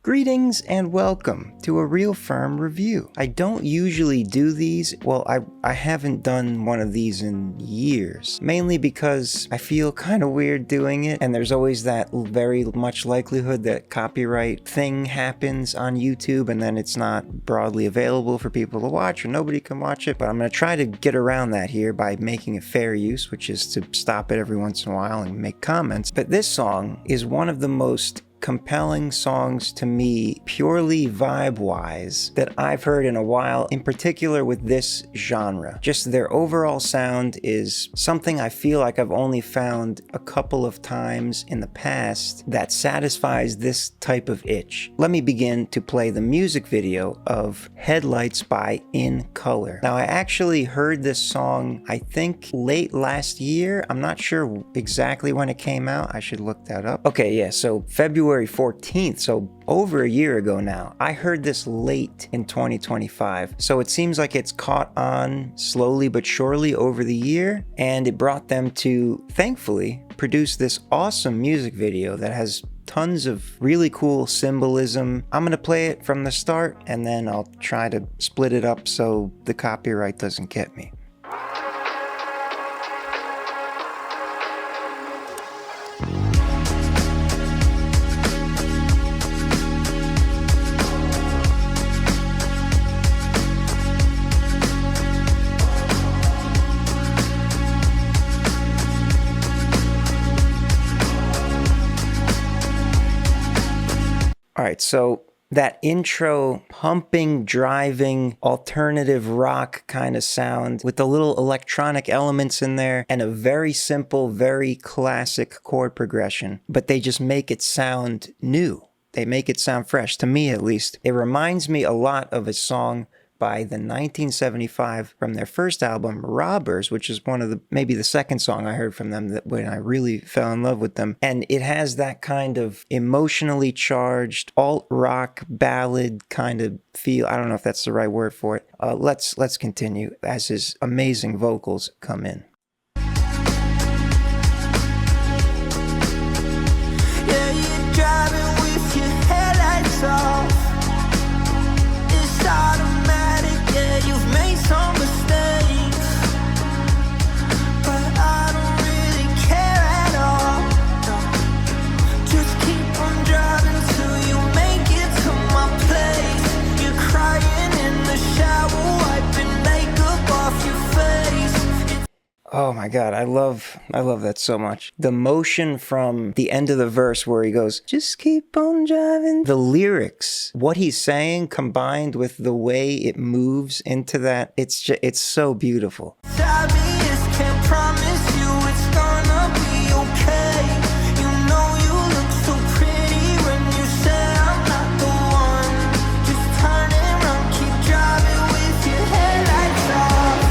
Greetings and welcome to a Real FERM review. I don't usually do these, well I haven't done one of these in years, mainly because I feel kind of weird doing it and there's always that very much likelihood that copyright thing happens on YouTube and then it's not broadly available for people to watch or nobody can watch it, but I'm going to try to get around that here by making a fair use, which is to stop it every once in a while and make comments. But this song is one of the most compelling songs to me, purely vibe-wise, that I've heard in a while, in particular with this genre. Just their overall sound is something I feel like I've only found a couple of times in the past that satisfies this type of itch. Let me begin to play the music video of Headlights by In Color. Now, I actually heard this song, I think, late last year. I'm not sure exactly when it came out. I should look that up. Okay, yeah, so February 14th, so over a year ago now. I heard this late in 2025, so it seems like it's caught on slowly but surely over the year, and it brought them to, thankfully, produce this awesome music video that has tons of really cool symbolism. I'm gonna play it from the start, and then I'll try to split it up so the copyright doesn't get me. Alright, so that intro, pumping, driving, alternative rock kind of sound with the little electronic elements in there and a very simple, very classic chord progression, but they just make it sound new. They make it sound fresh, to me at least. It reminds me a lot of a song by the 1975 from their first album, Robbers, which is one of the, maybe the second song I heard from them that when I really fell in love with them. And it has that kind of emotionally charged alt rock ballad kind of feel. I don't know if that's the right word for it. Let's continue as his amazing vocals come in. Yeah, you're driving with your headlights off. It's automatic, yeah, you've made some mistakes, but I don't really care at all. No. Just keep on driving till you make it to my place. You're crying in the shower, wiping makeup off your face. Oh my God, I love that so much. The motion from the end of the verse where he goes, just keep on driving. The lyrics, what he's saying combined with the way it moves into that, it's so beautiful. Obvious, can't promise you it's gonna be okay. You know you look so pretty when you say I'm not the one. Just turn around, keep driving with your headlights off.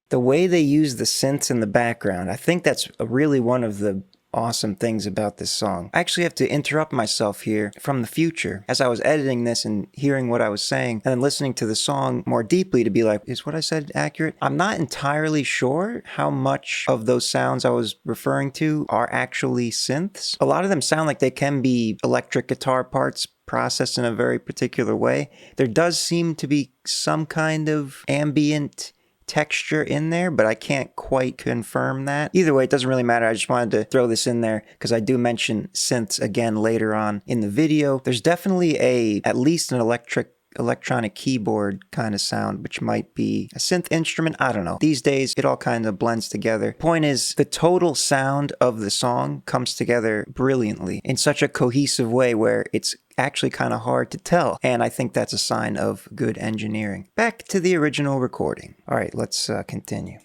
The way they use the synths in the background, I think that's really one of the awesome things about this song. I actually have to interrupt myself here from the future as I was editing this and hearing what I was saying and then listening to the song more deeply to be like, is what I said accurate? I'm not entirely sure how much of those sounds I was referring to are actually synths. A lot of them sound like they can be electric guitar parts processed in a very particular way. There does seem to be some kind of ambient texture in there, but I can't quite confirm that. Either way, it doesn't really matter. I just wanted to throw this in there because I do mention synths again later on in the video. There's definitely at least an electronic keyboard kind of sound, which might be a synth instrument. I don't know. These days, it all kind of blends together. Point is, the total sound of the song comes together brilliantly in such a cohesive way where it's actually kind of hard to tell. And I think that's a sign of good engineering. Back to the original recording. All right, let's continue.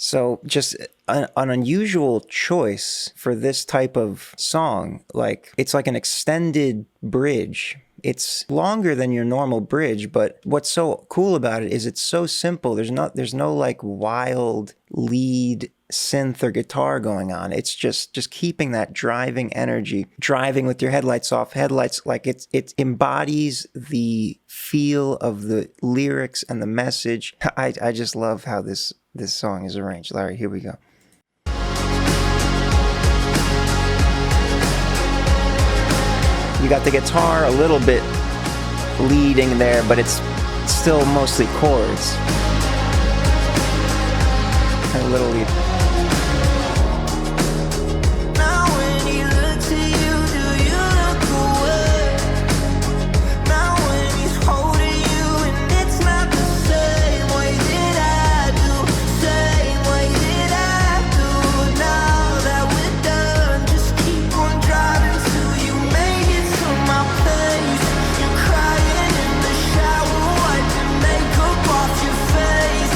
So just an unusual choice for this type of song. Like, it's like an extended bridge It's longer than your normal bridge, but what's so cool about it is it's so simple. There's no like wild lead synth or guitar going on. It's just keeping that driving energy, driving with your headlights off. Headlights, like it embodies the feel of the lyrics and the message. I just love how this song is arranged. All right, here we go. You got the guitar a little bit leading there, but it's still mostly chords. A little lead. Now when he looks at you, do you look away? Now when he's holding you and it's not the same way that I do, same way that I do. Now that we're done, just keep on driving till you make it to my place. You're crying in the shower, wiping makeup off your face.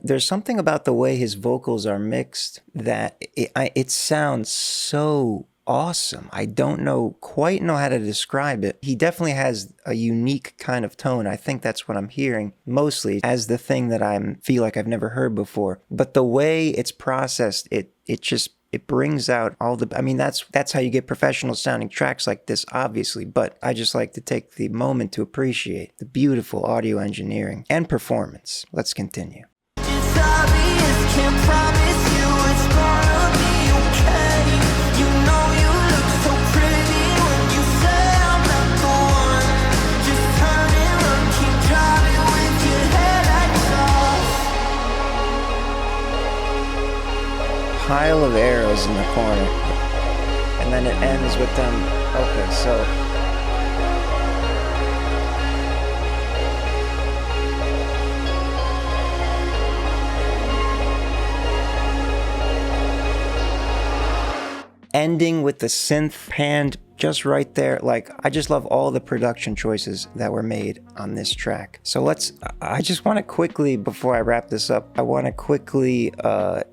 There's something about the way his vocals are mixed that it sounds so awesome. I don't quite know how to describe it. He definitely has a unique kind of tone. I think that's what I'm hearing mostly as the thing that I feel like I've never heard before. But the way it's processed, it brings out all the, I mean, that's how you get professional sounding tracks like this, obviously, but I just like to take the moment to appreciate the beautiful audio engineering and performance. Let's continue. It's obvious, can't promise you it's gonna be okay. You know you look so pretty when you say I'm not the one. Just turn and run, keep driving with your headlights off. Pile of arrows in the corner, and then it ends with them. Okay, so ending with the synth panned just right there. Like, I just love all the production choices that were made on this track. So I just want to quickly, before I wrap this up, I want to quickly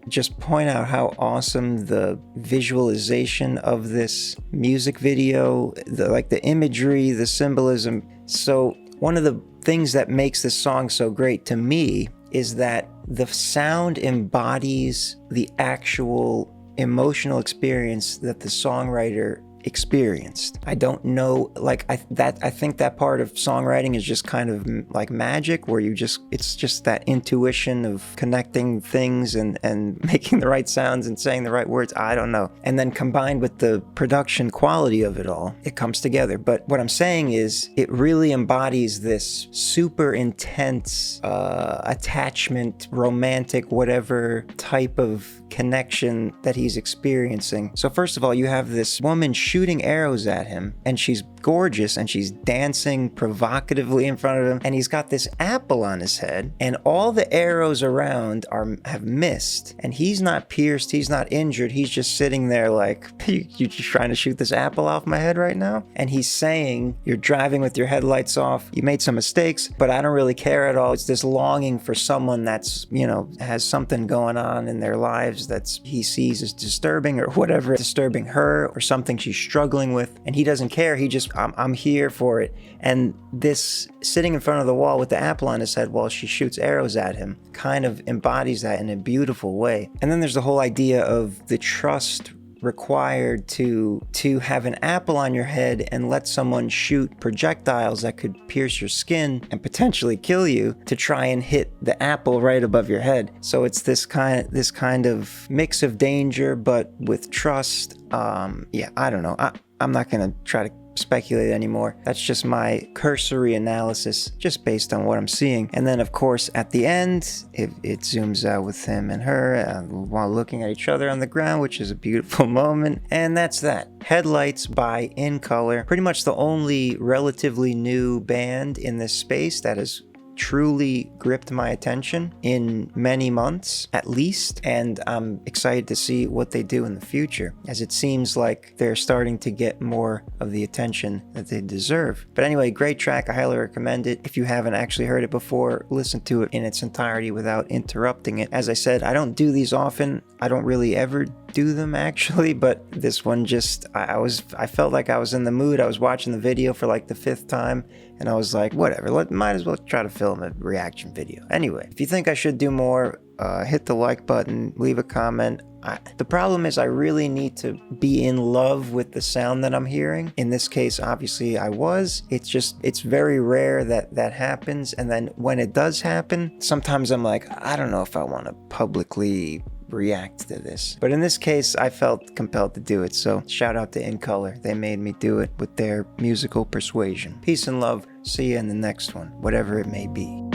just point out how awesome the visualization of this music video, the imagery, the symbolism. So one of the things that makes this song so great to me is that the sound embodies the actual emotional experience that the songwriter experienced. I don't know, like I think that part of songwriting is just kind of like magic, where it's just that intuition of connecting things and making the right sounds and saying the right words. I don't know. And then combined with the production quality of it all, it comes together. But what I'm saying is it really embodies this super intense attachment, romantic, whatever type of connection that he's experiencing. So first of all, you have this woman shooting arrows at him, and she's gorgeous, and she's dancing provocatively in front of him, and he's got this apple on his head, and all the arrows around have missed, and he's not pierced, he's not injured, he's just sitting there like, you just trying to shoot this apple off my head right now? And he's saying, you're driving with your headlights off, you made some mistakes, but I don't really care at all. It's this longing for someone that's, has something going on in their lives that's he sees as disturbing, or whatever, disturbing her, or something she's struggling with, and he doesn't care. He just, I'm here for it. And this sitting in front of the wall with the apple on his head while she shoots arrows at him kind of embodies that in a beautiful way. And then there's the whole idea of the trust required to have an apple on your head and let someone shoot projectiles that could pierce your skin and potentially kill you to try and hit the apple right above your head. So it's this kind of mix of danger but with trust. I don't know. I'm not gonna try to speculate anymore. That's just my cursory analysis, just based on what I'm seeing. And then, of course, at the end, it zooms out with him and her while looking at each other on the ground, which is a beautiful moment. And that's that. Headlights by In Color. Pretty much the only relatively new band in this space that has truly gripped my attention in many months at least, and I'm excited to see what they do in the future, as it seems like they're starting to get more of the attention that they deserve. But anyway, great track. I highly recommend it. If you haven't actually heard it before, listen to it in its entirety without interrupting it. As I said, I don't do these often. I don't really ever do them actually, but this one just, I felt like I was in the mood. I was watching the video for like the 5th time, and I was like, whatever, might as well try to film a reaction video. Anyway, if you think I should do more, hit the like button, leave a comment. The problem is I really need to be in love with the sound that I'm hearing. In this case, obviously I was. It's very rare that that happens. And then when it does happen, sometimes I'm like, I don't know if I want to publicly react to this. But in this case, I felt compelled to do it. So shout out to In Color. They made me do it with their musical persuasion. Peace and love. See you in the next one, whatever it may be.